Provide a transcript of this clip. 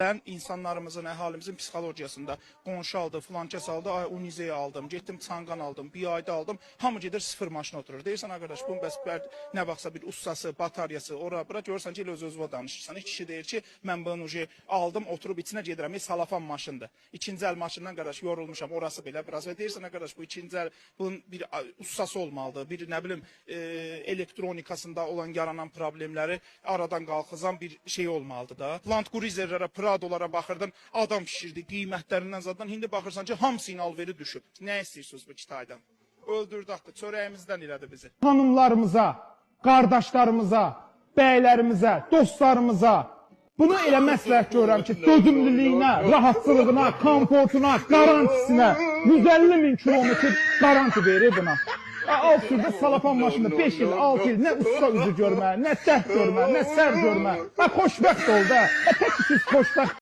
İnsanlarımızın, əhalimizin psixologiyasında qonşu aldı, filankəs aldı, ay Unize'yi aldım, getdim Çanqan aldım, bir ayda aldım, hamı gedir sıfır maşına oturur. Deyirsən, arkadaş, bunun bəs nə baxsa bir ustası, bataryası, ora bura görürsən ki, elə öz-özünə danışırsan. İki kişi deyir ki, mən bunu aldım, oturub içinə gedirəm, salafan maşındır. İkinci əl maşından, qardaş, yorulmuşam, orası belə biraz. Və deyirsən, arkadaş, bu ikinci əl, bunun bir ustası olmalıdır, bir, nə bilim, elektronikasında olan yaranan problemləri aradan qalxızan bir şey olmalıdır da. Land Cruiser'lara, Prado'lara baxırdın, adam şişirdi, qiymətlərindən zaten. İndi baxırsan ki, hamısı inalveri düşüb. Nə istəyirsiniz bu kitaydan? Öldürdü axı, çörəyimizdən elədi bizi. Hanımlarımıza, qardaşlarımıza, bəylərimizə, dostlarımıza bunu elə məsləhət görürəm ki, dözümlülüyünə, rahatçılığına, komfortuna, garantisinə 150.000 kilometr garanti verir buna. Alt ildə salafan maşında 5 il, 6 il nə usta üzü görmə, nə dəhd görmə, nə sər görmə. Xoşbəxt ol da, tək ki siz xoşbəxt